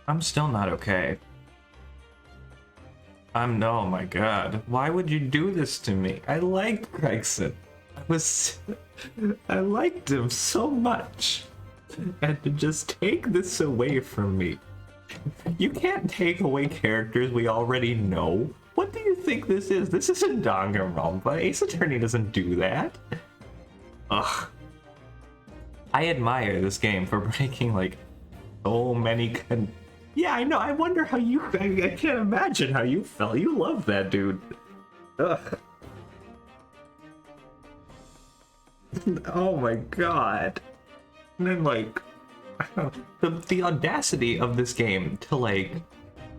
I'm still not okay. Oh my god. Why would you do this to me? I liked Gregson. I liked him so much. And to just take this away from me. You can't take away characters we already know. What do you think this is? This isn't Danganronpa. Ace Attorney doesn't do that. Ugh. I admire this game for breaking, like, so many Yeah, I know. I wonder how you... I can't imagine how you felt. You love that dude. Ugh. Oh my god. And then, like... the audacity of this game to, like...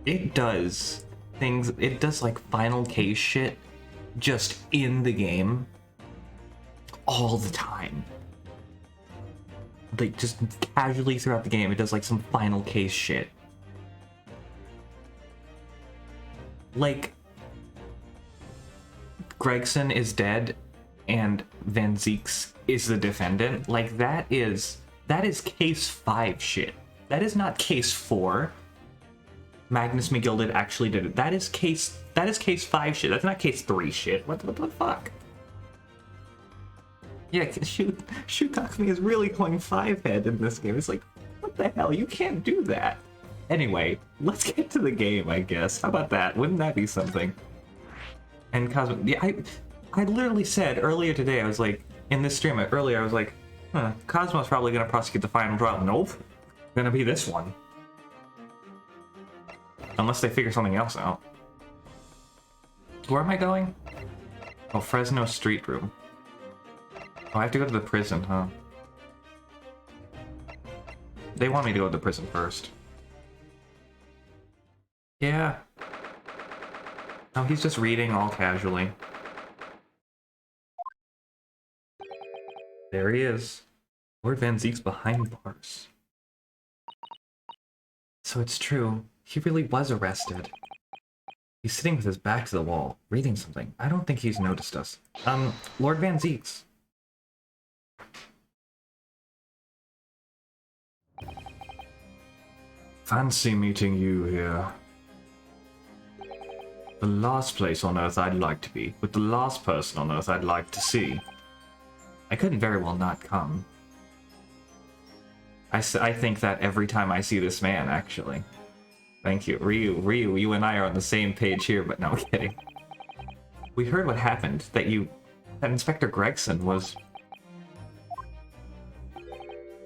It does things... It does, like, final case shit just in the game. All the time. Like, just casually throughout the game, it does, like, some final case shit. Like, Gregson is dead and Van Zieks is the defendant. Like, that is case 5 shit. That is not case 4. Magnus McGilded actually did it. That is case 5 shit. That's not case 3 shit. What the fuck? Yeah, Shutakami is really going 5-head in this game. It's like, what the hell? You can't do that. Anyway, let's get to the game, I guess. How about that? Wouldn't that be something? And Cosmo... Yeah, I literally said earlier today, I was like, in this stream earlier, I was like, Cosmo's probably going to prosecute the final trial. Nope. Gonna be this one. Unless they figure something else out. Where am I going? Oh, Fresno Street Room. Oh, I have to go to the prison, huh? They want me to go to the prison first. Yeah. Oh, he's just reading all casually. There he is. Lord Van Zieks behind bars. So it's true. He really was arrested. He's sitting with his back to the wall, reading something. I don't think he's noticed us. Lord Van Zieks. Fancy meeting you here. The last place on Earth I'd like to be, with the last person on Earth I'd like to see. I couldn't very well not come. I think that every time I see this man, actually. Thank you. Ryu, you and I are on the same page here, but no, I'm kidding. We heard what happened, that Inspector Gregson was...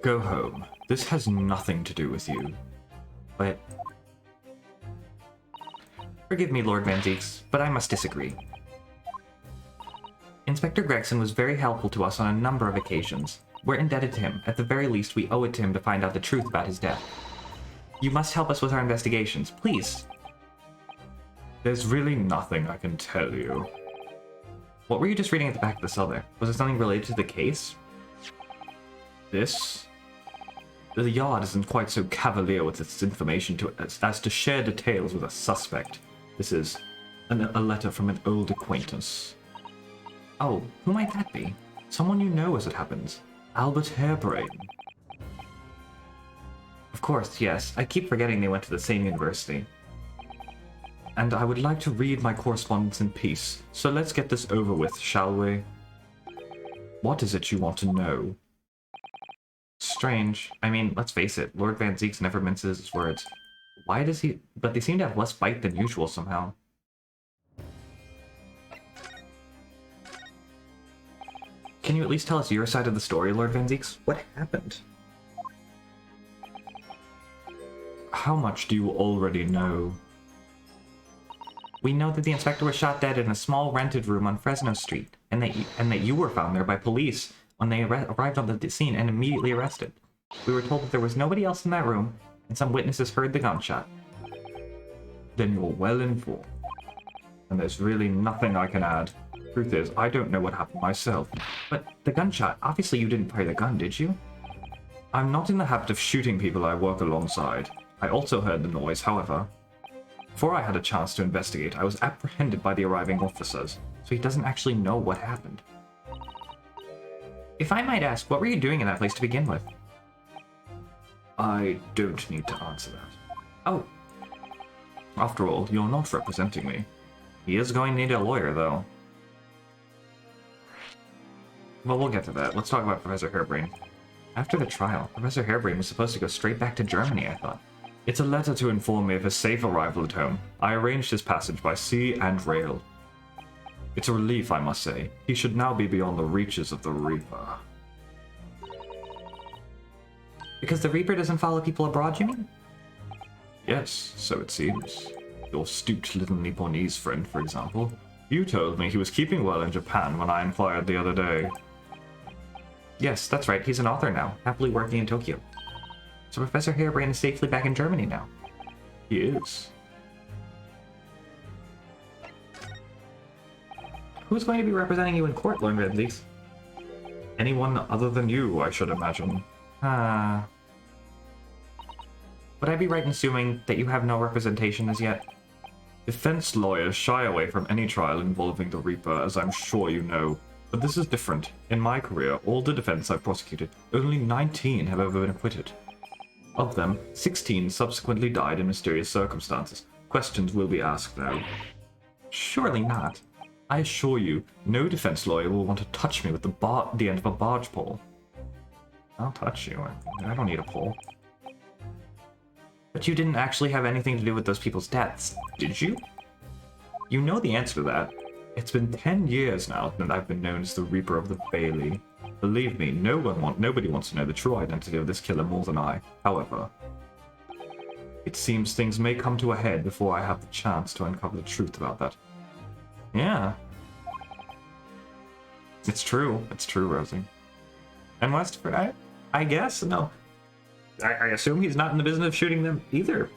Go home. This has nothing to do with you. But... Forgive me, Lord Van Zieks, but I must disagree. Inspector Gregson was very helpful to us on a number of occasions. We're indebted to him. At the very least, we owe it to him to find out the truth about his death. You must help us with our investigations, please. There's really nothing I can tell you. What were you just reading at the back of the cell there? Was it something related to the case? This? The Yard isn't quite so cavalier with its information as to share details with a suspect. This is a letter from an old acquaintance. Oh, who might that be? Someone you know as it happens. Albert Harebrain. Of course, yes. I keep forgetting they went to the same university. And I would like to read my correspondence in peace, so let's get this over with, shall we? What is it you want to know? Strange. I mean, let's face it, Lord Van Zieks never minces his words. Why does he... But they seem to have less bite than usual somehow. Can you at least tell us your side of the story, Lord Van Zieks? What happened? How much do you already know? We know that the inspector was shot dead in a small rented room on Fresno Street, and that you were found there by police when they arrived on the scene and immediately arrested. We were told that there was nobody else in that room, and some witnesses heard the gunshot. Then you're well informed. And there's really nothing I can add. Truth is, I don't know what happened myself. But the gunshot, obviously you didn't fire the gun, did you? I'm not in the habit of shooting people I work alongside. I also heard the noise, however. Before I had a chance to investigate, I was apprehended by the arriving officers, so he doesn't actually know what happened. If I might ask, what were you doing in that place to begin with? I don't need to answer that. Oh. After all, you're not representing me. He is going to need a lawyer, though. Well, we'll get to that. Let's talk about Professor Harebrained. After the trial, Professor Harebrained was supposed to go straight back to Germany, I thought. It's a letter to inform me of his safe arrival at home. I arranged his passage by sea and rail. It's a relief, I must say. He should now be beyond the reaches of the Reaper. Because the Reaper doesn't follow people abroad, you mean? Yes, so it seems. Your stooped little Nipponese friend, for example. You told me he was keeping well in Japan when I inquired the other day. Yes, that's right. He's an author now, happily working in Tokyo. So Professor Harebrained is safely back in Germany now. He is. Who's going to be representing you in court, Lord Renzies? Anyone other than you, I should imagine. Would I be right in assuming that you have no representation as yet? Defense lawyers shy away from any trial involving the Reaper, as I'm sure you know. But this is different. In my career, all the defense I've prosecuted, only 19 have ever been acquitted. Of them, 16 subsequently died in mysterious circumstances. Questions will be asked, though. Surely not. I assure you, no defense lawyer will want to touch me with the end of a barge pole. I'll touch you. I don't need a pole. But you didn't actually have anything to do with those people's deaths, did you? You know the answer to that. It's been 10 years now that I've been known as the Reaper of the Bailey. Believe me, nobody wants to know the true identity of this killer more than I. However, it seems things may come to a head before I have the chance to uncover the truth about that. Yeah. It's true. It's true, Rosie. And Westford, I guess? No. I assume he's not in the business of shooting them either.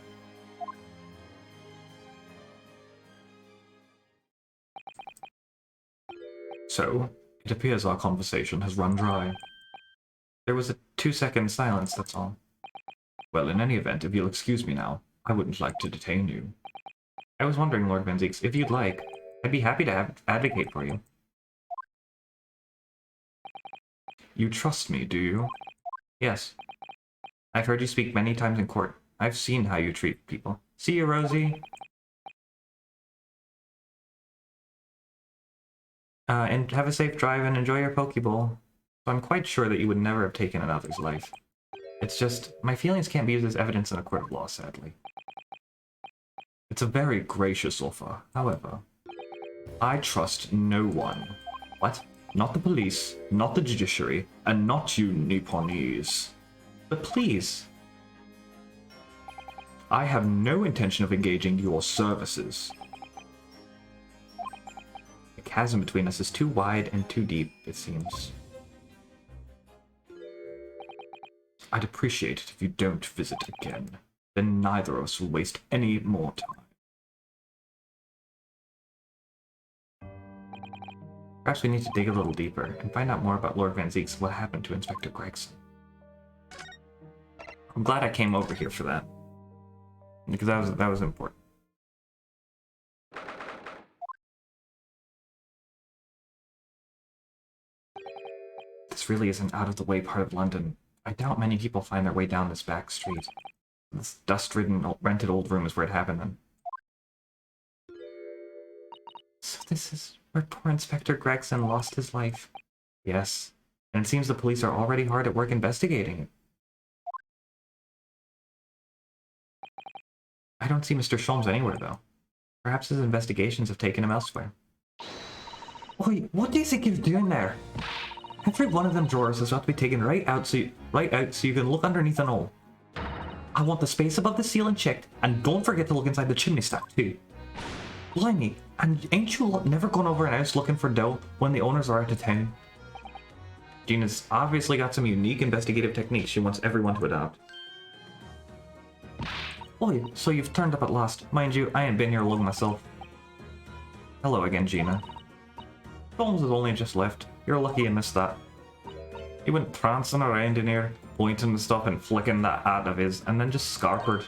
So, it appears our conversation has run dry. There was a 2-second silence, that's all. Well, in any event, if you'll excuse me now, I wouldn't like to detain you. I was wondering, Lord Van Zieks, if you'd like, I'd be happy to advocate for you. You trust me, do you? Yes. I've heard you speak many times in court. I've seen how you treat people. See you, Rosie. And have a safe drive and enjoy your Pokeball. So I'm quite sure that you would never have taken another's life. It's just, my feelings can't be used as evidence in a court of law, sadly. It's a very gracious offer, however. I trust no one. What? Not the police, not the judiciary, and not you Nipponese. But please. I have no intention of engaging your services. The chasm between us is too wide and too deep, it seems. I'd appreciate it if you don't visit again. Then neither of us will waste any more time. Perhaps we need to dig a little deeper and find out more about Lord Van Zieks, what happened to Inspector Gregson. I'm glad I came over here for that. Because that was important. This really is an out-of-the-way part of London. I doubt many people find their way down this back street. This dust-ridden, rented old room is where it happened then. So this is where poor Inspector Gregson lost his life. Yes, and it seems the police are already hard at work investigating it. I don't see Mr. Sholmes anywhere, though. Perhaps his investigations have taken him elsewhere. Oi, what do you think you're doing there? Every one of them drawers has got to be taken right out so you can look underneath and all. I want the space above the ceiling checked, and don't forget to look inside the chimney stack, too. Blimey, and ain't you never gone over an house looking for dough when the owners are out of town? Gina's obviously got some unique investigative techniques she wants everyone to adopt. Oh, so you've turned up at last. Mind you, I ain't been here long myself. Hello again, Gina. Holmes has only just left. You're lucky you missed that. He went prancing around in here, pointing to stuff and flicking that hat of his, and then just scarpered.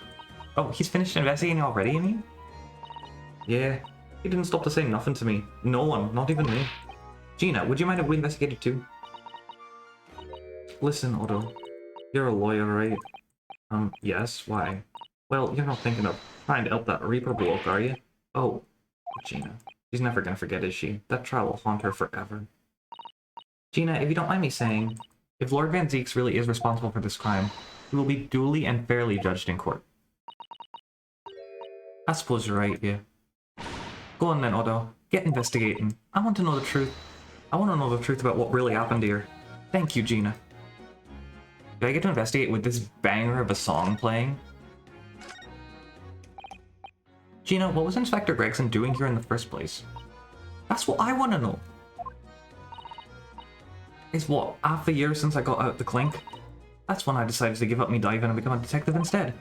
Oh, he's finished investigating already, you mean? Yeah, he didn't stop to say nothing to me. No one, not even me. Gina, would you mind if we investigated too? Listen, Otto. You're a lawyer, right? Yes, why? Well, you're not thinking of trying to help that Reaper bloke, are you? Oh, Gina. She's never gonna forget, is she? That trial will haunt her forever. Gina, if you don't mind me saying, if Lord Van Zieks really is responsible for this crime, he will be duly and fairly judged in court. I suppose you're right, yeah. Go on then, Odo. Get investigating. I want to know the truth. I want to know the truth about what really happened here. Thank you, Gina. Do I get to investigate with this banger of a song playing? Gina, what was Inspector Gregson doing here in the first place? That's what I want to know. It's what, half a year since I got out the clink? That's when I decided to give up me diving and become a detective instead.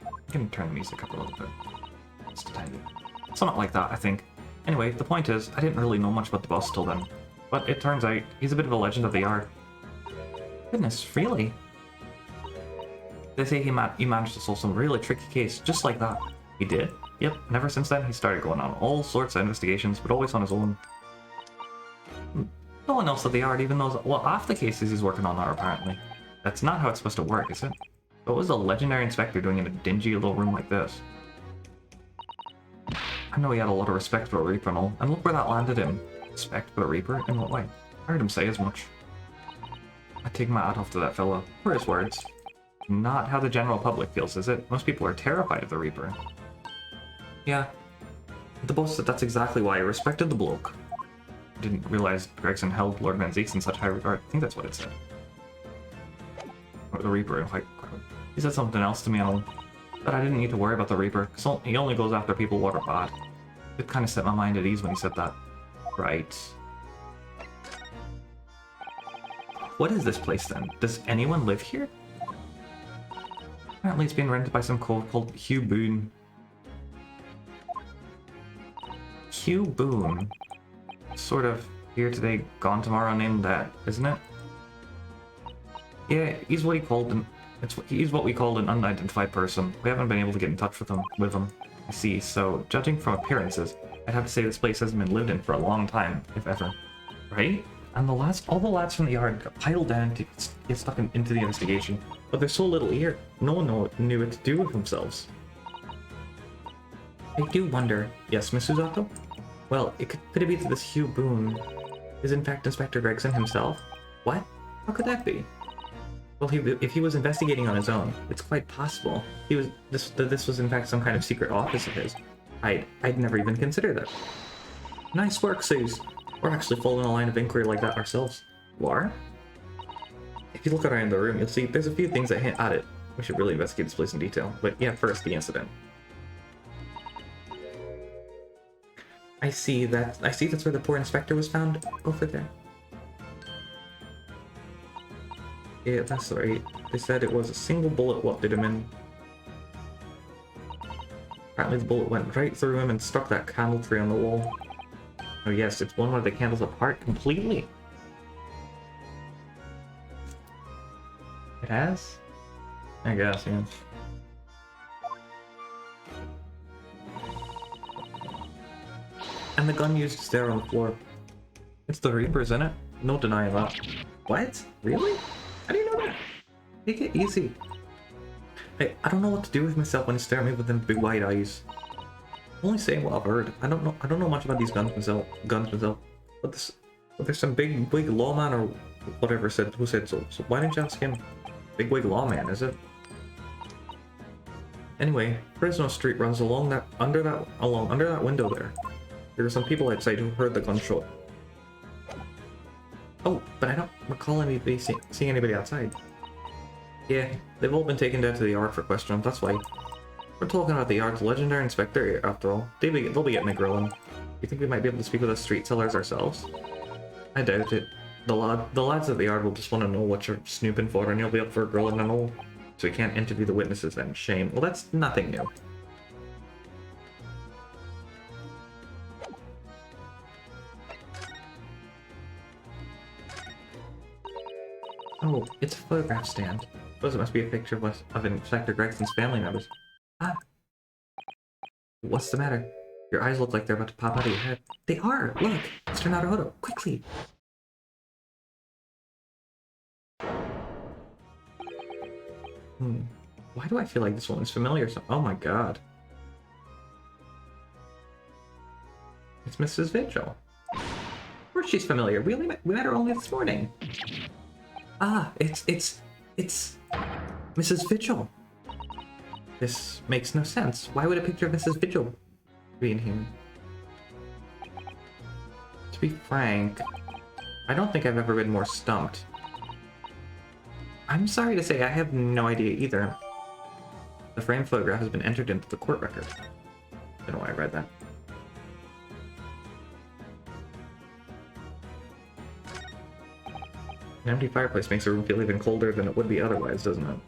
I'm gonna turn the music up a little bit. Just a tiny bit. Something like that, I think. Anyway, the point is, I didn't really know much about the boss till then. But it turns out, he's a bit of a legend of the yard. Goodness, really? They say he managed to solve some really tricky case, just like that. He did? Yep, and ever since then, he started going on all sorts of investigations, but always on his own. No one else at the yard even knows what half the cases he's working on are, apparently. That's not how it's supposed to work, is it? What was a legendary inspector doing in a dingy little room like this? I know he had a lot of respect for the Reaper and all, and look where that landed him. Respect for the Reaper? In what way? I heard him say as much. I take my hat off to that fellow, for his words. Not how the general public feels, is it? Most people are terrified of the Reaper. Yeah. The boss said that's exactly why I respected the bloke. I didn't realize Gregson held Lord Van Zieks in such high regard. I think that's what it said. Or the Reaper. He said something else to me and all. But I didn't need to worry about the Reaper, because he only goes after people what are bad. It kind of set my mind at ease when he said that. Right. What is this place then? Does anyone live here? Apparently it's being rented by some code called Hugh Boone. Hugh Boone. Sort of here today, gone tomorrow named that, isn't it? Yeah, he's what he called an... he's what we called an unidentified person. We haven't been able to get in touch with him. I see, so judging from appearances, I'd have to say this place hasn't been lived in for a long time, if ever. Right? And all the lads from the yard got piled down to get stuck into the investigation. But there's so little here, no one knew what to do with themselves. I do wonder... Yes, Miss Susato? Well, could it be that this Hugh Boone is in fact Inspector Gregson himself? What? How could that be? Well, if he was investigating on his own, it's quite possible this was in fact some kind of secret office of his. I'd never even considered that. Nice work, Suze. We're actually following a line of inquiry like that ourselves. You are? If you look around the room, you'll see there's a few things that hint at it. We should really investigate this place in detail. But yeah, first, the incident. I see that's where the poor inspector was found, over there. Yeah, that's right. They said it was a single bullet what did him in. Apparently the bullet went right through him and struck that candle tree on the wall. Oh yes, it's one of the candles apart completely. It has? I guess, yeah. And the gun used is there on the floor. It's the Reaper's, isn't it? No denying that. What? Really? How do you know that? Take it easy. I don't know what to do with myself when you stare at me with them big wide eyes. I'm only saying what I've heard. I don't know much about these guns myself. But there's some big lawman or whatever who said so. So why didn't you ask him? Big wig lawman, is it? Anyway, Fresno Street runs under that window there. There are some people outside who heard the gunshot. Oh, but I don't recall anybody seeing anybody outside. Yeah, they've all been taken down to the yard for questioning, that's why. We're talking about the yard's legendary inspector, after all. They'll be getting a grilling. You think we might be able to speak with the street sellers ourselves? I doubt it. The lads at the yard will just want to know what you're snooping for, and you'll be up for a grilling and all. So we can't interview the witnesses then. Shame. Well, that's nothing new. Oh, it's a photograph stand. Suppose it must be a picture of Inspector Gregson's family members. Ah! What's the matter? Your eyes look like they're about to pop out of your head. They are! Look! Mr. Naruhodo, quickly! Why do I feel like this woman's familiar? Oh my god. It's Mrs. Vigil. Of course she's familiar. We met her only this morning. Ah, it's Mrs. Vigil. This makes no sense. Why would a picture of Mrs. Vigil be in here? To be frank, I don't think I've ever been more stumped. I'm sorry to say I have no idea either. The framed photograph has been entered into the court record. Don't know why I read that. An empty fireplace makes a room feel even colder than it would be otherwise, doesn't it?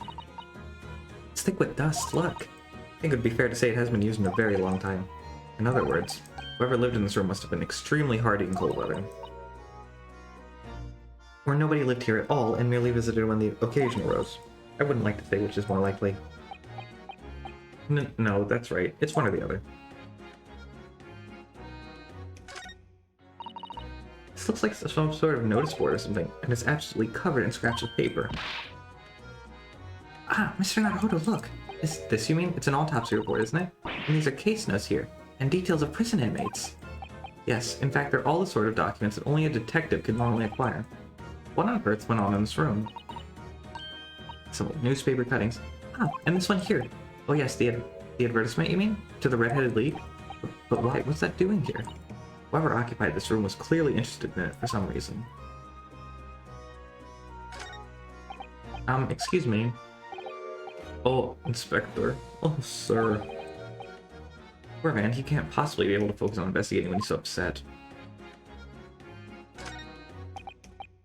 It's thick with dust, look. I think it would be fair to say it has been used in a very long time. In other words, whoever lived in this room must have been extremely hardy in cold weather. Or nobody lived here at all and merely visited when the occasion arose. I wouldn't like to say which is more likely. No, that's right. It's one or the other. This looks like some sort of notice board or something, and it's absolutely covered in scraps of paper. Ah, Mr. Naruhodo, look! This you mean? It's an autopsy report, isn't it? And these are case notes here, and details of prison inmates. Yes, in fact, they're all the sort of documents that only a detective could normally acquire. What on earth went on in this room? Some old newspaper cuttings. Ah, and this one here. Oh yes, the advertisement, you mean? To the Red-Headed League? But why? What's that doing here? Whoever occupied this room was clearly interested in it for some reason. Excuse me. Oh, Inspector. Oh, sir. Poor man, he can't possibly be able to focus on investigating when he's so upset.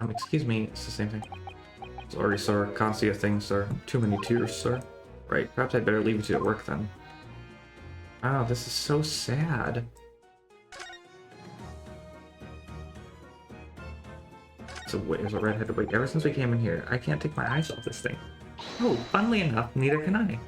Excuse me, it's the same thing. Sorry, sir. Can't see a thing, sir. Too many tears, sir. Right, perhaps I'd better leave you to at work then. Oh, this is so sad. So wait, there's a redheaded wait. Ever since we came in here, I can't take my eyes off this thing. Oh, funnily enough, neither can I.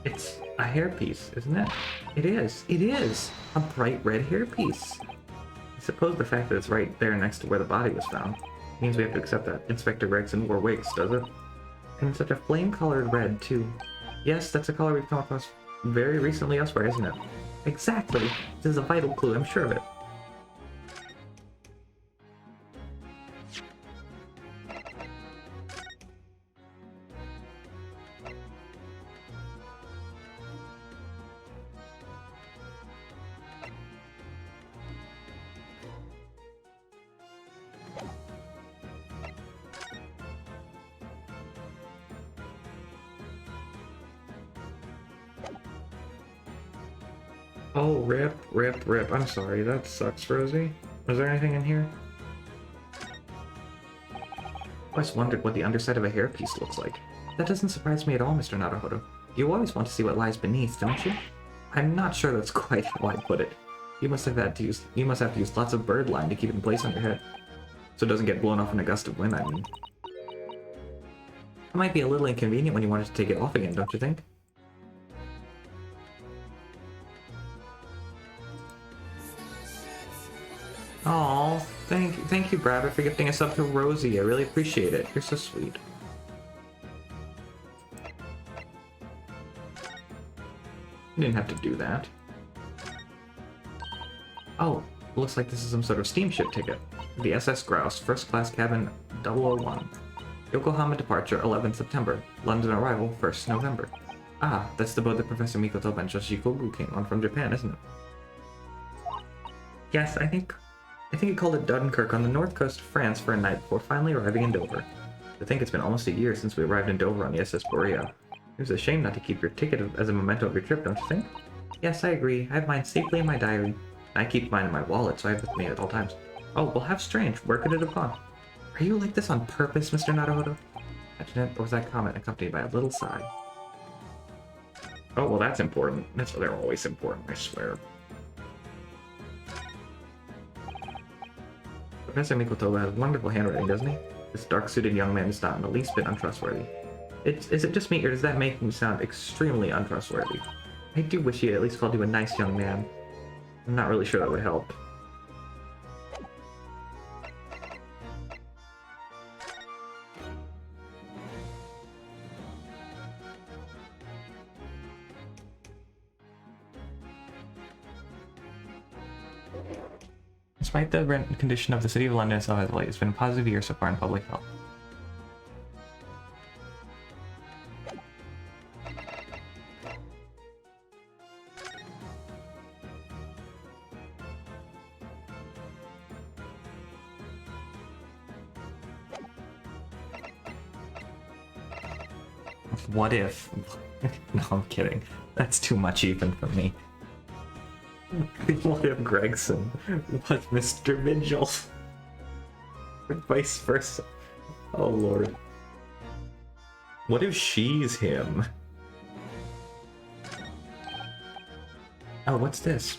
It's a hairpiece, isn't it? It is. It is! A bright red hairpiece. I suppose the fact that it's right there next to where the body was found means we have to accept that Inspector Gregson wore wigs, does it? And such a flame-colored red, too. Yes, that's a color we've come across very recently elsewhere, isn't it? Exactly! This is a vital clue, I'm sure of it. Oh, rip. I'm sorry, that sucks, Rosie. Was there anything in here? I always wondered what the underside of a hairpiece looks like. That doesn't surprise me at all, Mr. Naruhodo. You always want to see what lies beneath, don't you? I'm not sure that's quite how I put it. You must have to use lots of bird line to keep it in place on your head. So it doesn't get blown off in a gust of wind, I mean. It might be a little inconvenient when you wanted to take it off again, don't you think? Oh, thank you, Bradford, for gifting us up to Rosie. I really appreciate it. You're so sweet. You didn't have to do that. Oh, looks like this is some sort of steamship ticket. The SS Grouse, first class cabin 001. Yokohama departure 11th September. London arrival 1st November. Ah, that's the boat that Professor Mikoto and Shoshikogu came on from Japan, isn't it? Yes, I think it called at Dunkirk on the north coast of France for a night before finally arriving in Dover. I think it's been almost a year since we arrived in Dover on the SS Borea. It was a shame not to keep your ticket as a memento of your trip, don't you think? Yes, I agree. I have mine safely in my diary. I keep mine in my wallet, so I have it with me at all times. Oh, well, how strange. Where could it have gone? Are you like this on purpose, Mr. Naruhodo? Imagine it, or was that comment accompanied by a little sigh? Oh, well, that's important. They're always important, I swear. Professor Mikoto has wonderful handwriting, doesn't he? This dark-suited young man is not in the least bit untrustworthy. Is it just me, or does that make him sound extremely untrustworthy? I do wish he had at least called you a nice young man. I'm not really sure that would help. Despite the rent condition of the City of London itself as of late, it's been a positive year so far in public health. What if? No, I'm kidding. That's too much even for me. What if Gregson was Mr. Vigil? Or vice versa. Oh lord. What if she's him? Oh, what's this?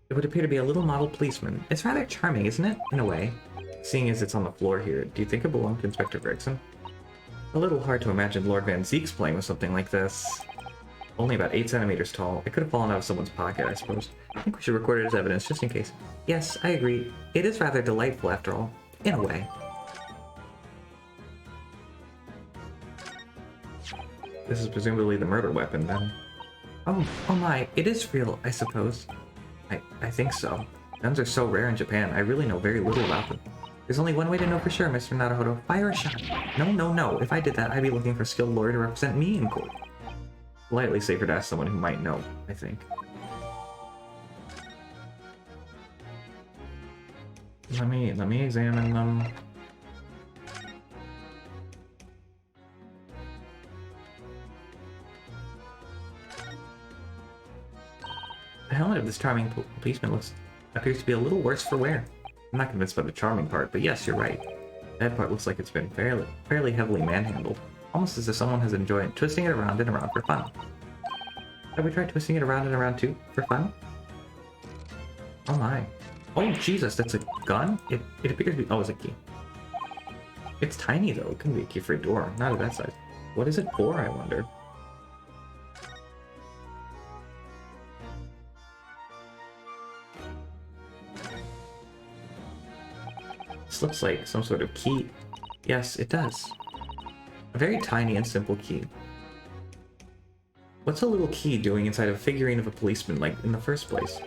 It would appear to be a little model policeman. It's rather charming, isn't it? In a way. Seeing as it's on the floor here, do you think it belonged to Inspector Gregson? A little hard to imagine Lord Van Zeek's playing with something like this. Only about 8 centimeters tall. It could have fallen out of someone's pocket, I suppose. I think we should record it as evidence, just in case. Yes, I agree. It is rather delightful, after all. In a way. This is presumably the murder weapon, then. Oh my, it is real, I suppose. I think so. Guns are so rare in Japan, I really know very little about them. There's only one way to know for sure, Mr. Naruhodo. Fire a shot. No. If I did that, I'd be looking for a skilled lawyer to represent me in court. Slightly safer to ask someone who might know, I think. Let me examine them. The helmet of this charming policeman appears to be a little worse for wear. I'm not convinced by the charming part, but yes, you're right. That part looks like it's been fairly heavily manhandled. Almost as if someone has enjoyed twisting it around and around for fun. Have we tried twisting it around and around too, for fun? Oh my. Oh Jesus, that's a gun? It appears to be... Oh, it's a key. It's tiny though, it couldn't be a key for a door, not at that size. What is it for, I wonder? This looks like some sort of key. Yes, it does. A very tiny and simple key. What's a little key doing inside a figurine of a policeman, like, in the first place?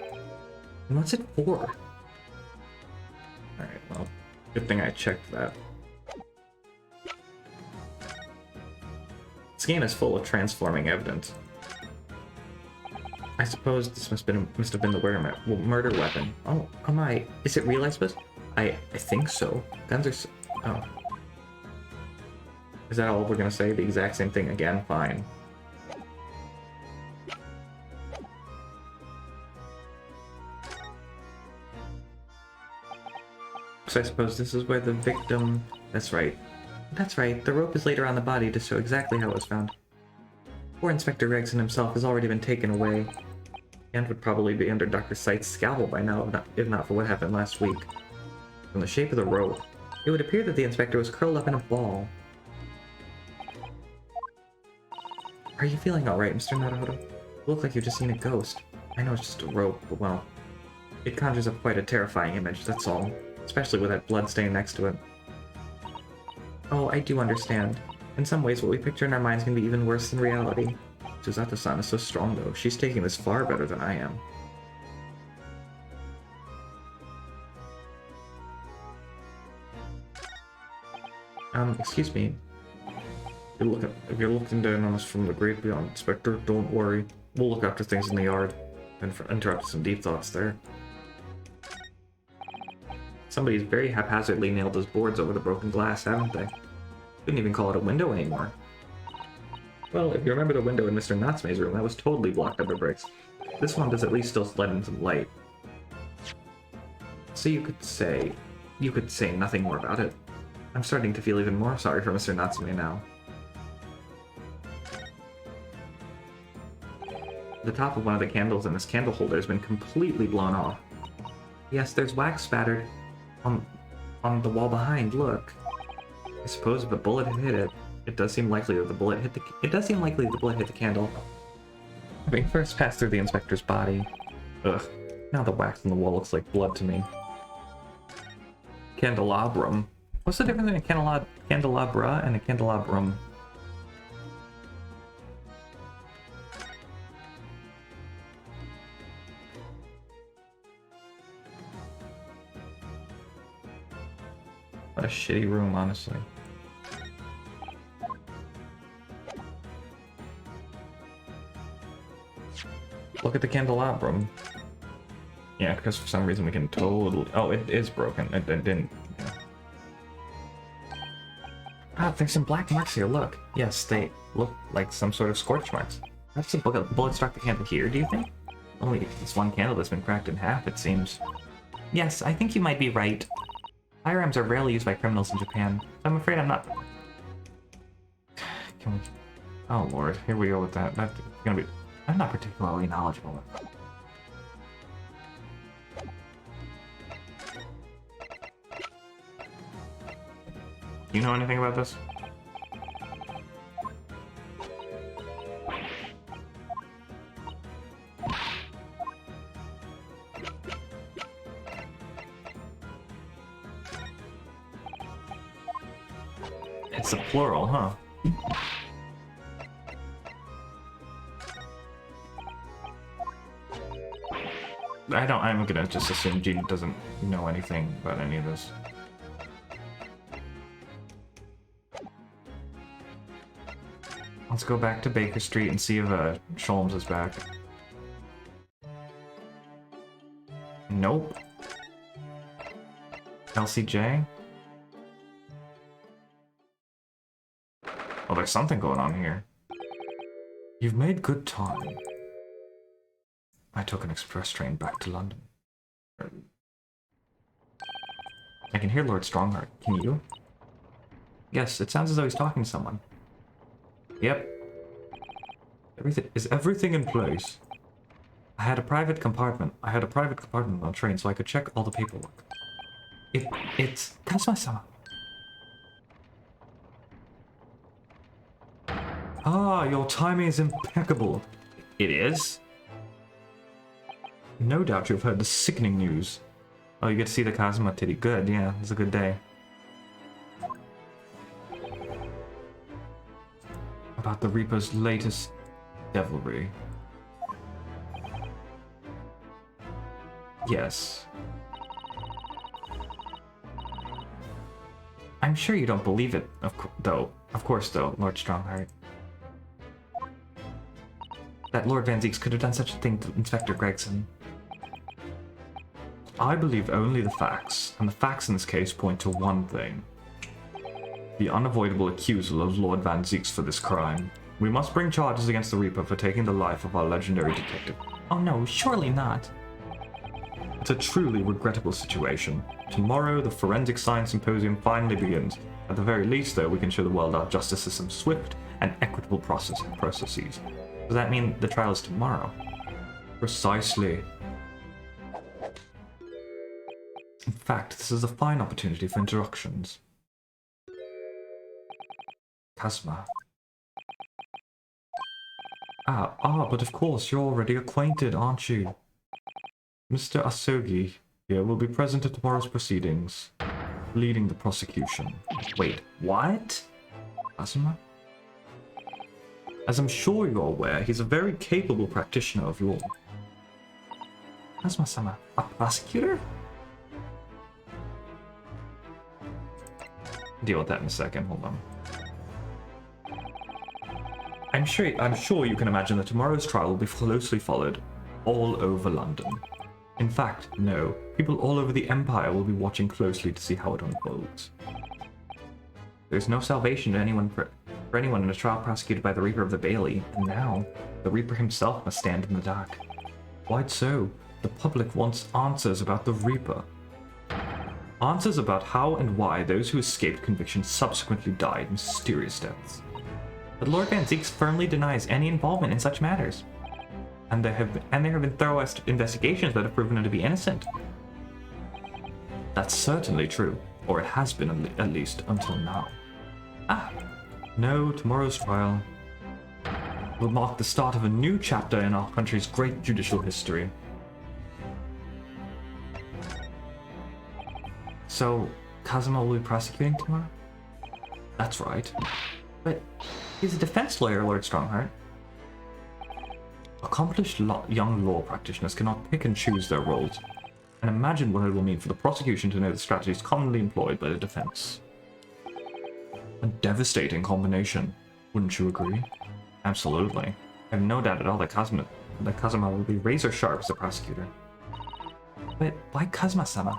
And what's it for? Alright, well, good thing I checked that. This game is full of transforming evidence. I suppose this must have been the murder weapon. Oh my, is it real, I suppose? I think so. Guns are oh. Is that all we're gonna say? The exact same thing again? Fine. So I suppose this is where the victim... That's right. That's right. The rope is laid around the body to show exactly how it was found. Poor Inspector Gregson himself has already been taken away. And would probably be under Dr. Sight's scalpel by now, if not for what happened last week. From the shape of the rope, it would appear that the inspector was curled up in a ball. Are you feeling alright, Mr. Naruhodo? You look like you've just seen a ghost. I know it's just a rope, but well, it conjures up quite a terrifying image, that's all. Especially with that blood stain next to it. Oh, I do understand. In some ways, what we picture in our minds can be even worse than reality. Suzato-san is so strong, though. She's taking this far better than I am. Excuse me. If you're looking down on us from the great beyond, Inspector, don't worry. We'll look after things in the yard. And interrupt some deep thoughts there. Somebody's very haphazardly nailed those boards over the broken glass, haven't they? Couldn't even call it a window anymore. Well, if you remember the window in Mr. Natsume's room, that was totally blocked up by bricks. This one does at least still let in some light. So you could say nothing more about it. I'm starting to feel even more sorry for Mr. Natsume now. The top of one of the candles in this candle holder has been completely blown off. Yes, there's wax spattered on the wall behind, look. I suppose if a bullet had hit it, it does seem likely that the bullet hit the candle. Having first passed through the inspector's body. Ugh, now the wax on the wall looks like blood to me. Candelabrum. What's the difference between a candelabra and a candelabrum? What a shitty room, honestly. Look at the candelabrum. Yeah, because for some reason we can totally... Oh, it is broken. It didn't... Yeah. Ah, there's some black marks here, look. Yes, they look like some sort of scorch marks. Perhaps a bullet struck the candle here, do you think? Only this one candle that's been cracked in half, it seems. Yes, I think you might be right. Firearms are rarely used by criminals in Japan. I'm afraid I'm not... Can we... Oh lord, here we go with that. That's gonna be... I'm not particularly knowledgeable. You know anything about this? It's a plural, huh? I'm gonna just assume Jean doesn't know anything about any of this. Let's go back to Baker Street and see if Sholmes is back. Nope. LCJ? Oh, there's something going on here. You've made good time. I took an express train back to London. I can hear Lord Strongheart. Can you? Yes, it sounds as though he's talking to someone. Yep. Is everything in place? I had a private compartment on the train so I could check all the paperwork. It's Kazuma-sama. Ah, your timing is impeccable. It is? No doubt you've heard the sickening news. Oh, you get to see the Kazuma titty. Good, yeah, it's a good day. About the Reaper's latest devilry. Yes. I'm sure you don't believe it, of course, though, Lord Strongheart. That Lord Van Zieks could have done such a thing to Inspector Gregson. I believe only the facts, and the facts in this case point to one thing. The unavoidable accusal of Lord Van Zieks for this crime. We must bring charges against the Reaper for taking the life of our legendary detective. Oh no, surely not. It's a truly regrettable situation. Tomorrow, the Forensic Science Symposium finally begins. At the very least, though, we can show the world our justice system's swift and equitable processes. Does that mean the trial is tomorrow? Precisely. In fact, this is a fine opportunity for introductions. Kazuma. But of course, you're already acquainted, aren't you? Mr. Asogi here will be present at tomorrow's proceedings, leading the prosecution. Wait, what? Kazuma? As I'm sure you're aware, he's a very capable practitioner of law. Kazuma-sama, a prosecutor? Deal with that in a second, hold on. I'm sure you can imagine that tomorrow's trial will be closely followed all over London. In fact, no, people all over the Empire will be watching closely to see how it unfolds. There's no salvation to anyone for anyone in a trial prosecuted by the Reaper of the Bailey, and now, the Reaper himself must stand in the dark. Why so? The public wants answers about the Reaper. Answers about how and why those who escaped conviction subsequently died mysterious deaths. But Lord Van Zieks firmly denies any involvement in such matters. And there have been thorough investigations that have proven him to be innocent. That's certainly true, or it has been at least until now. No, tomorrow's trial will mark the start of a new chapter in our country's great judicial history. So, Kazuma will be prosecuting tomorrow? That's right. But he's a defense lawyer, Lord Strongheart. Accomplished young law practitioners cannot pick and choose their roles. And imagine what it will mean for the prosecution to know the strategies commonly employed by the defense. A devastating combination, wouldn't you agree? Absolutely. I have no doubt at all that Kazuma will be razor sharp as a prosecutor. But why Kazuma-sama?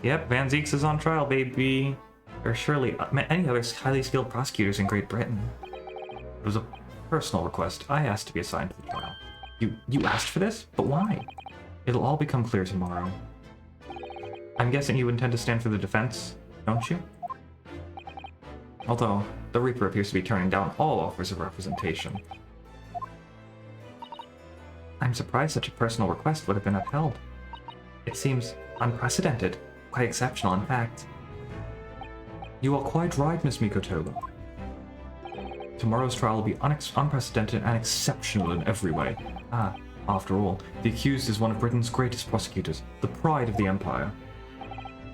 Yep, Van Zieks is on trial, baby. There are surely many other highly skilled prosecutors in Great Britain. It was a personal request. I asked to be assigned to the trial. You asked for this? But why? It'll all become clear tomorrow. I'm guessing you intend to stand for the defense, don't you? Although, the Reaper appears to be turning down all offers of representation. I'm surprised such a personal request would have been upheld. It seems unprecedented, quite exceptional in fact. You are quite right, Miss Mikoto. Tomorrow's trial will be unprecedented and exceptional in every way. After all, the accused is one of Britain's greatest prosecutors, the pride of the Empire.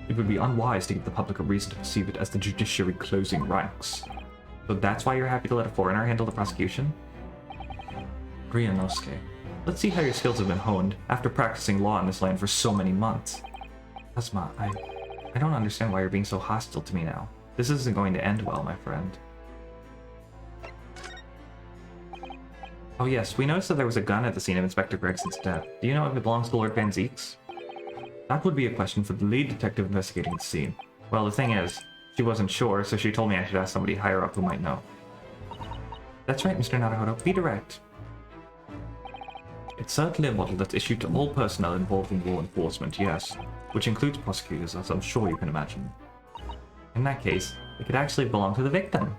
It would be unwise to give the public a reason to perceive it as the judiciary closing ranks. So that's why you're happy to let a foreigner handle the prosecution? Ryunosuke, let's see how your skills have been honed after practicing law in this land for so many months. Kazuma, I don't understand why you're being so hostile to me now. This isn't going to end well, my friend. Oh yes, we noticed that there was a gun at the scene of Inspector Gregson's death. Do you know if it belongs to Lord Van Zieks? That would be a question for the lead detective investigating the scene. Well, the thing is, she wasn't sure, so she told me I should ask somebody higher up who might know. That's right, Mr. Naruhodo. Be direct. It's certainly a model that's issued to all personnel involved in law enforcement, yes, which includes prosecutors, as I'm sure you can imagine. In that case, it could actually belong to the victim.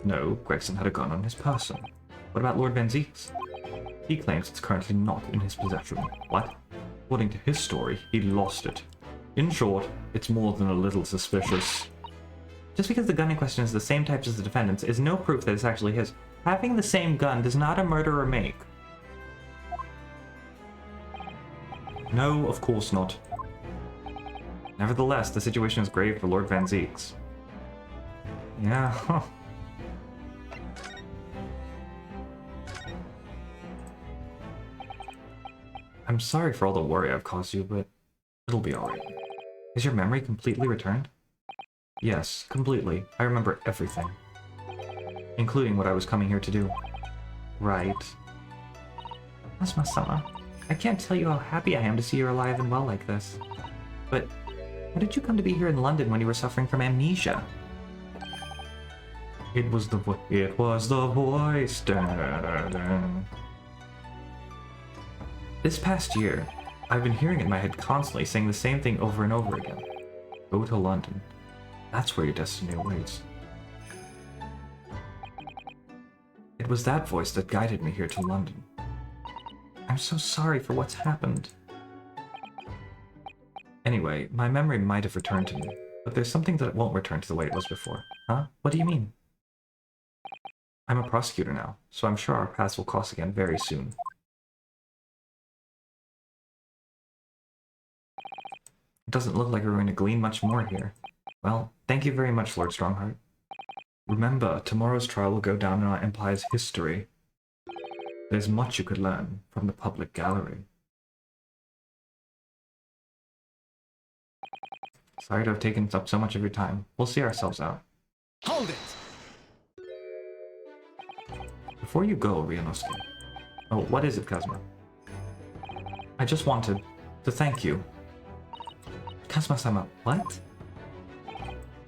No, Gregson had a gun on his person. What about Lord Van Zieks? He claims it's currently not in his possession. What? According to his story, he lost it. In short, it's more than a little suspicious. Just because the gun in question is the same type as the defendant's is no proof that it's actually his. Having the same gun does not a murderer make. No, of course not. Nevertheless, the situation is grave for Lord Van Zieks. Yeah, I'm sorry for all the worry I've caused you, but it'll be alright. Is your memory completely returned? Yes, completely. I remember everything. Including what I was coming here to do. Right. Kazuma-sama, I can't tell you how happy I am to see you're alive and well like this. But how did you come to be here in London when you were suffering from amnesia? It was the voice. This past year, I've been hearing it in my head constantly, saying the same thing over and over again. Go to London. That's where your destiny awaits. It was that voice that guided me here to London. I'm so sorry for what's happened. Anyway, my memory might have returned to me, but there's something that won't return to the way it was before. Huh? What do you mean? I'm a prosecutor now, so I'm sure our paths will cross again very soon. It doesn't look like we're going to glean much more here. Well, thank you very much, Lord Strongheart. Remember, tomorrow's trial will go down in our Empire's history. There's much you could learn from the public gallery. Sorry to have taken up so much of your time. We'll see ourselves out. Hold it! Before you go, Ryunosuke. Oh, what is it, Kazuma? I just wanted to thank you. Kazuma-sama, what?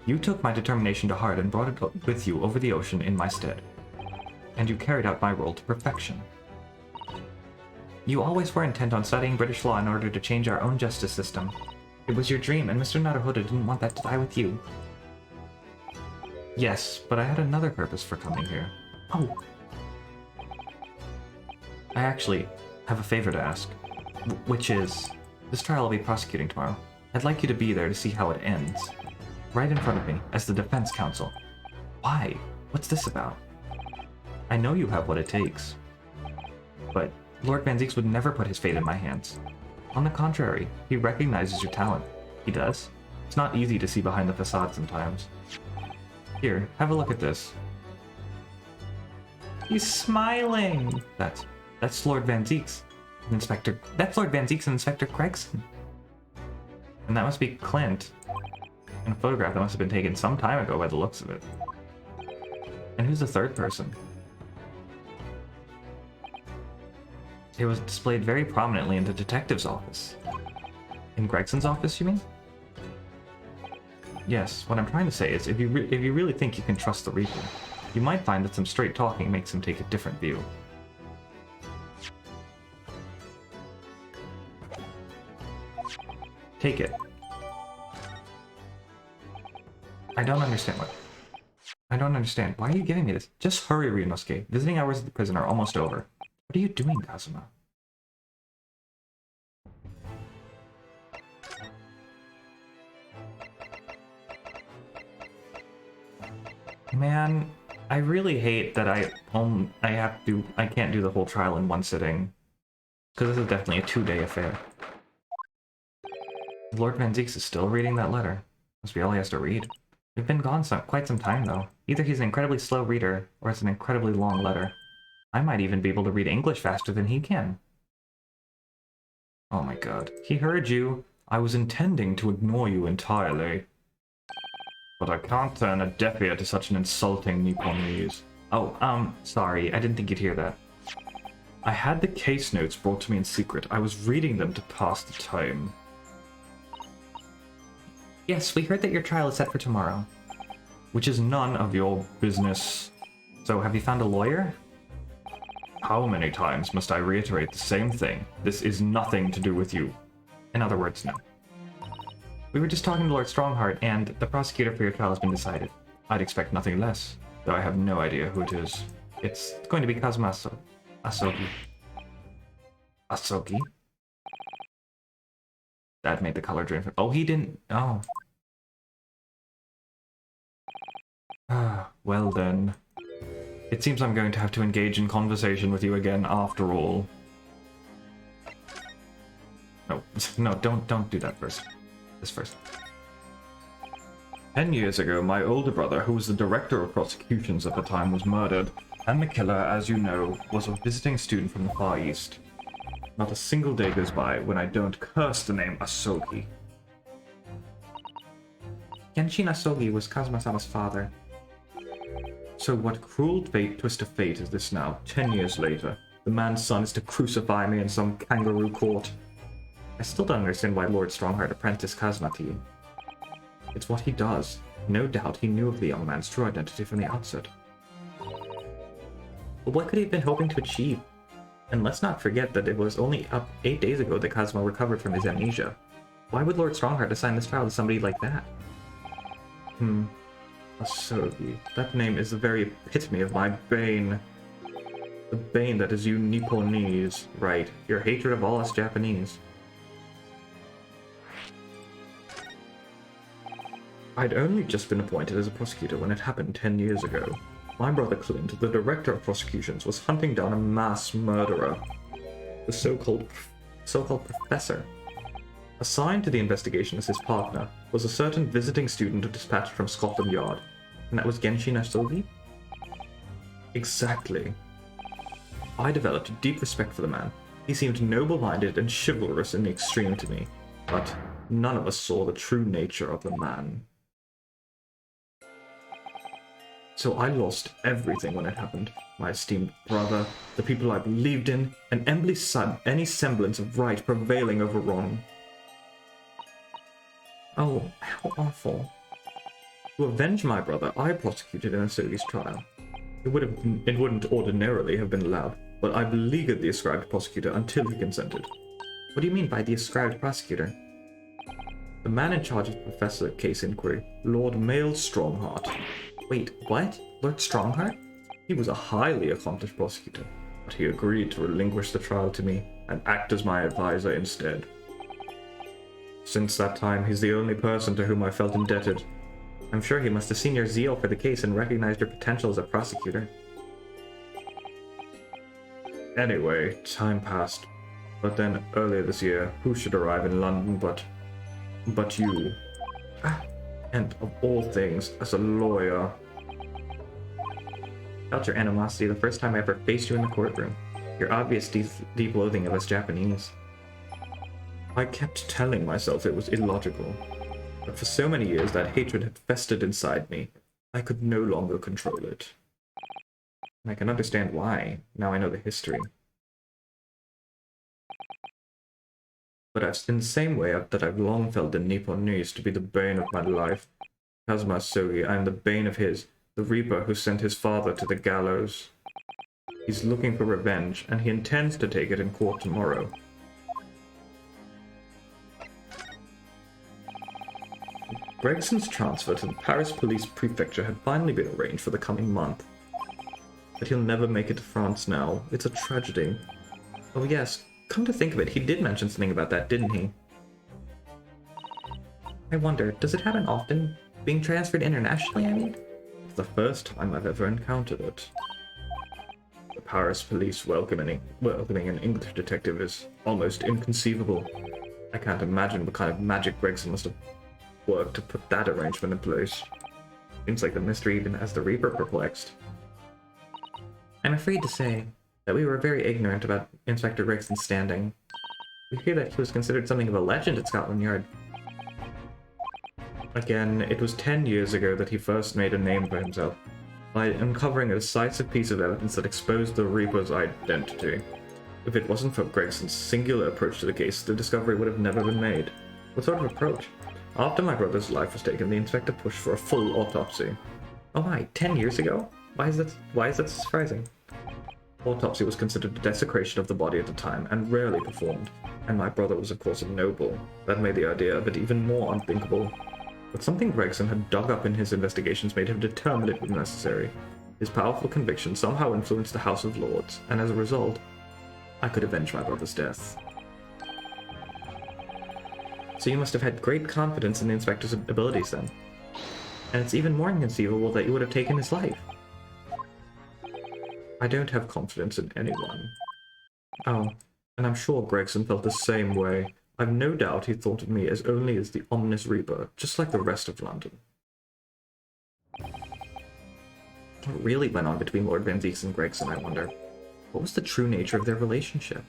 You took my determination to heart and brought it with you over the ocean in my stead. And you carried out my role to perfection. You always were intent on studying British law in order to change our own justice system. It was your dream, and Mr. Naruhodo didn't want that to die with you. Yes, but I had another purpose for coming here. Oh. I actually have a favor to ask. Which is, this trial I'll be prosecuting tomorrow. I'd like you to be there to see how it ends. Right in front of me, as the defense counsel. Why? What's this about? I know you have what it takes. But Lord Van Zieks would never put his fate in my hands. On the contrary, he recognizes your talent. He does. It's not easy to see behind the facade sometimes. Here, have a look at this. He's smiling! That's Lord Van Zieks. Inspector... That's Lord Van Zeeks and Inspector Gregson. And that must be Clint. In a photograph that must have been taken some time ago by the looks of it. And who's the third person? It was displayed very prominently in the detective's office. In Gregson's office, you mean? Yes, what I'm trying to say is, if you really think you can trust the Reaper, you might find that some straight talking makes him take a different view. Take it. I don't understand what... I don't understand. Why are you giving me this? Just hurry, Ryunosuke. Visiting hours at the prison are almost over. What are you doing, Kazuma? Man, I really hate that I can't do the whole trial in one sitting. Because this is definitely a 2-day affair. Lord Van Zeeks is still reading that letter. Must be all he has to read. We've been gone quite some time, though. Either he's an incredibly slow reader, or it's an incredibly long letter. I might even be able to read English faster than he can. Oh my god. He heard you. I was intending to ignore you entirely. But I can't turn a deaf ear to such an insulting Nipponese. Oh, sorry. I didn't think you'd hear that. I had the case notes brought to me in secret. I was reading them to pass the time. Yes, we heard that your trial is set for tomorrow. Which is none of your business. So, have you found a lawyer? How many times must I reiterate the same thing? This is nothing to do with you. In other words, no. We were just talking to Lord Strongheart, and the prosecutor for your trial has been decided. I'd expect nothing less, though I have no idea who it is. It's going to be Kazuma Asogi. Asogi? That made the color drain from... Oh, he didn't... Oh. Ah, well then. It seems I'm going to have to engage in conversation with you again after all. No, no, don't do that first. This first. 10 years ago, my older brother, who was the director of prosecutions at the time, was murdered, and the killer, as you know, was a visiting student from the Far East. Not a single day goes by when I don't curse the name Asogi. Genshin Asogi was Kazuma-sama's father. So what cruel twist of fate is this now, 10 years later? The man's son is to crucify me in some kangaroo court. I still don't understand why Lord Strongheart apprenticed Kazuma to you. It's what he does. No doubt he knew of the young man's true identity from the outset. But what could he have been hoping to achieve? And let's not forget that it was only up 8 days ago that Kazuma recovered from his amnesia. Why would Lord Strongheart assign this trial to somebody like that? Asogi. That name is the very epitome of my bane. The bane that is you Nipponese. Right, your hatred of all us Japanese. I'd only just been appointed as a prosecutor when it happened 10 years ago. My brother Clint, the director of prosecutions, was hunting down a mass murderer. The so-called professor. Assigned to the investigation as his partner was a certain visiting student dispatched from Scotland Yard. And that was Genshin Asogi? Exactly. I developed a deep respect for the man. He seemed noble-minded and chivalrous in the extreme to me. But none of us saw the true nature of the man. So I lost everything when it happened. My esteemed brother, the people I believed in, and any semblance of right prevailing over wrong. Oh, how awful. To avenge my brother, I prosecuted Asogi's trial. It wouldn't ordinarily have been allowed, but I beleaguered the ascribed prosecutor until he consented. What do you mean by the ascribed prosecutor? The man in charge of the professor case inquiry, Lord Mael Strongheart. Wait, what? Lord Strongheart? He was a highly accomplished prosecutor, but he agreed to relinquish the trial to me and act as my advisor instead. Since that time, he's the only person to whom I felt indebted. I'm sure he must have seen your zeal for the case and recognized your potential as a prosecutor. Anyway, time passed. But then, earlier this year, who should arrive in London but you? And of all things, as a lawyer. I felt your animosity the first time I ever faced you in the courtroom. Your obvious deep loathing of us Japanese. I kept telling myself it was illogical, but for so many years that hatred had festered inside me, I could no longer control it. And I can understand why, now I know the history. But in the same way that I've long felt the Nipponese to be the bane of my life, Kazuma Sogi, I am the bane of his, the Reaper who sent his father to the gallows. He's looking for revenge, and he intends to take it in court tomorrow. Gregson's transfer to the Paris Police Prefecture had finally been arranged for the coming month. But he'll never make it to France now. It's a tragedy. Oh yes, come to think of it, he did mention something about that, didn't he? I wonder, does it happen often? Being transferred internationally, I mean? It's the first time I've ever encountered it. The Paris police welcoming an English detective is almost inconceivable. I can't imagine what kind of magic Gregson must have worked to put that arrangement in place. Seems like the mystery even has the Reaper perplexed. I'm afraid to say that we were very ignorant about Inspector Gregson's standing. We hear that he was considered something of a legend at Scotland Yard. Again, it was 10 years ago that he first made a name for himself, by uncovering a decisive piece of evidence that exposed the Reaper's identity. If it wasn't for Gregson's singular approach to the case, the discovery would have never been made. What sort of approach? After my brother's life was taken, the inspector pushed for a full autopsy. Oh my, 10 years ago? Why is that surprising? Autopsy was considered a desecration of the body at the time, and rarely performed, and my brother was of course a noble. That made the idea of it even more unthinkable. But something Gregson had dug up in his investigations made him determine it was necessary. His powerful conviction somehow influenced the House of Lords, and as a result, I could avenge my brother's death. So you must have had great confidence in the inspector's abilities then. And it's even more inconceivable that you would have taken his life. I don't have confidence in anyone. Oh, and I'm sure Gregson felt the same way. I've no doubt he thought of me as only as the ominous Reaper, just like the rest of London. What really went on between Lord Van Zieks and Gregson, I wonder? What was the true nature of their relationship?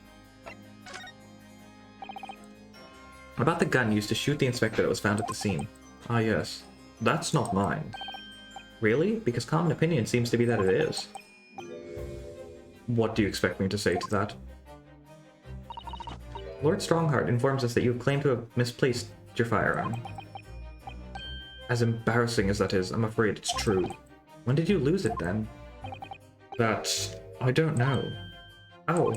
About the gun used to shoot the inspector that was found at the scene. Ah yes, that's not mine. Really? Because common opinion seems to be that it is. What do you expect me to say to that? Lord Strongheart informs us that you have claimed to have misplaced your firearm. As embarrassing as that is, I'm afraid it's true. When did you lose it then? That... I don't know. Oh.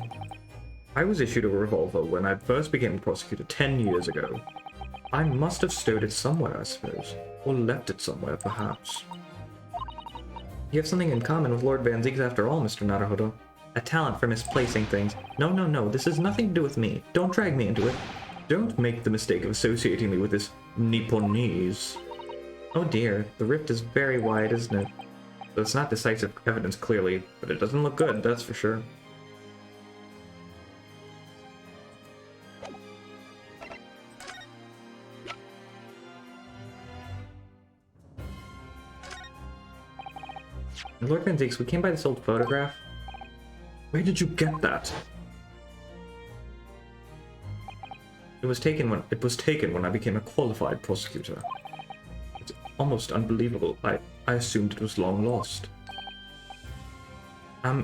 I was issued a revolver when I first became a prosecutor 10 years ago. I must have stowed it somewhere, I suppose. Or left it somewhere, perhaps. You have something in common with Lord Van Zieks after all, Mr. Naruhodo. A talent for misplacing things. No, this has nothing to do with me. Don't drag me into it. Don't make the mistake of associating me with this Nipponese. Oh dear, the rift is very wide, isn't it? So it's not decisive evidence, clearly, but it doesn't look good, that's for sure. Lord Van Zieks, we came by this old photograph. Where did you get that? It was taken when I became a qualified prosecutor. It's almost unbelievable. I assumed it was long lost.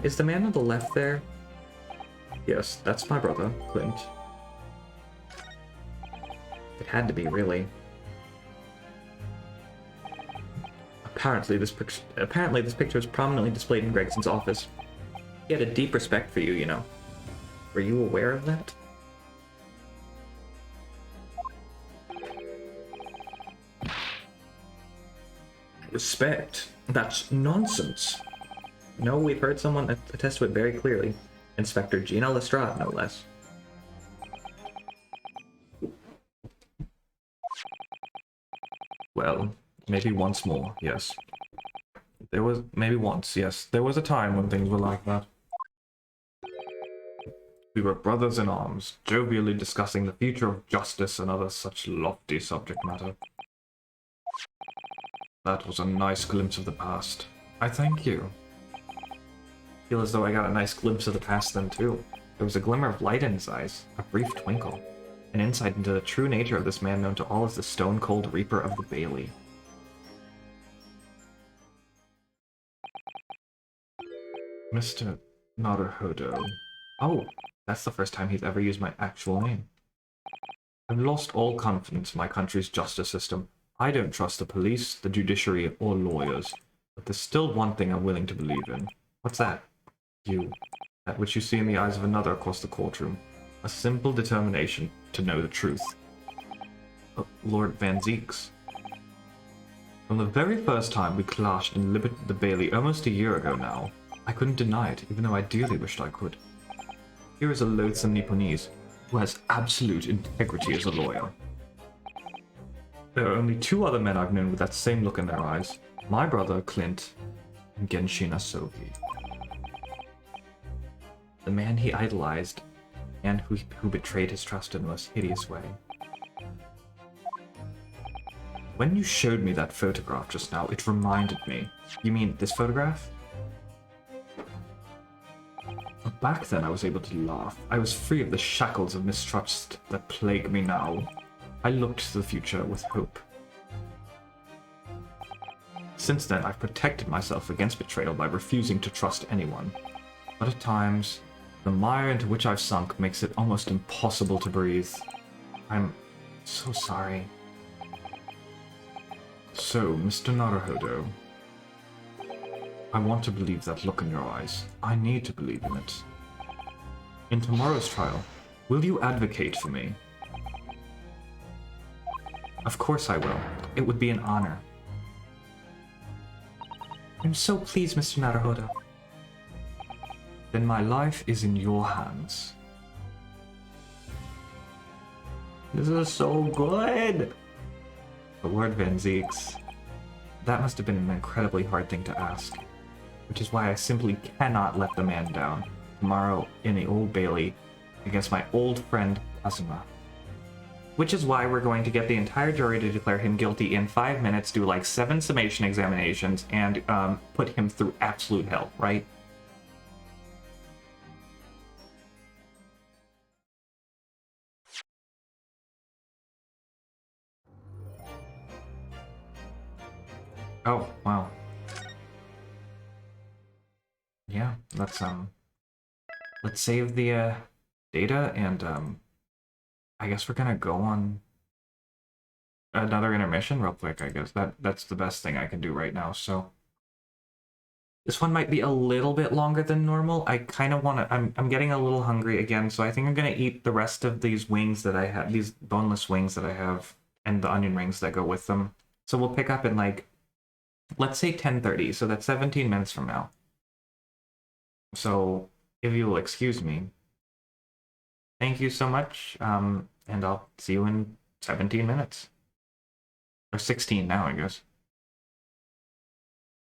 Is the man on the left there? Yes, that's my brother, Clint. It had to be, really. Apparently this picture is prominently displayed in Gregson's office. He had a deep respect for you, you know. Were you aware of that? Respect? That's nonsense. No, we've heard someone attest to it very clearly. Inspector Gina Lestrade, no less. Well, maybe once more, yes. There was, maybe once, yes. There was a time when things were like that. We were brothers in arms, jovially discussing the future of justice and other such lofty subject matter. That was a nice glimpse of the past. I thank you. Feel as though I got a nice glimpse of the past then too. There was a glimmer of light in his eyes, a brief twinkle, an insight into the true nature of this man known to all as the stone-cold Reaper of the Bailey. Mr. Naruhodo. Oh, that's the first time he's ever used my actual name. I've lost all confidence in my country's justice system. I don't trust the police, the judiciary, or lawyers. But there's still one thing I'm willing to believe in. What's that? You. That which you see in the eyes of another across the courtroom. A simple determination to know the truth. Lord Van Zeeks. From the very first time we clashed in the Bailey almost a year ago now, I couldn't deny it, even though I dearly wished I could. Here is a loathsome Nipponese who has absolute integrity as a lawyer. There are only two other men I've known with that same look in their eyes. My brother, Clint, and Genshin Asogi. The man he idolized, and who betrayed his trust in the most hideous way. When you showed me that photograph just now, it reminded me. You mean this photograph? But back then I was able to laugh. I was free of the shackles of mistrust that plague me now. I looked to the future with hope. Since then, I've protected myself against betrayal by refusing to trust anyone. But at times, the mire into which I've sunk makes it almost impossible to breathe. I'm so sorry. So, Mr. Naruhodo, I want to believe that look in your eyes. I need to believe in it. In tomorrow's trial, will you advocate for me? Of course I will. It would be an honor. I'm so pleased, Mr. Naruhodo. Then my life is in your hands. This is so good! But Lord Van Zeeks, that must have been an incredibly hard thing to ask. Which is why I simply cannot let the man down tomorrow in the Old Bailey against my old friend Kazuma. Which is why we're going to get the entire jury to declare him guilty in 5 minutes, do like 7 summation examinations, and put him through absolute hell, right? Oh, wow. Yeah, let's save the data, and I guess we're gonna go on another intermission real quick. I guess that's the best thing I can do right now. So this one might be a little bit longer than normal. I kind of want to. I'm getting a little hungry again, so I think I'm gonna eat the rest of these wings that I have, these boneless wings that I have, and the onion rings that go with them. So we'll pick up in like, let's say 10:30. So that's 17 minutes from now. So if you will excuse me. Thank you so much, and I'll see you in 17 minutes. Or 16 now, I guess.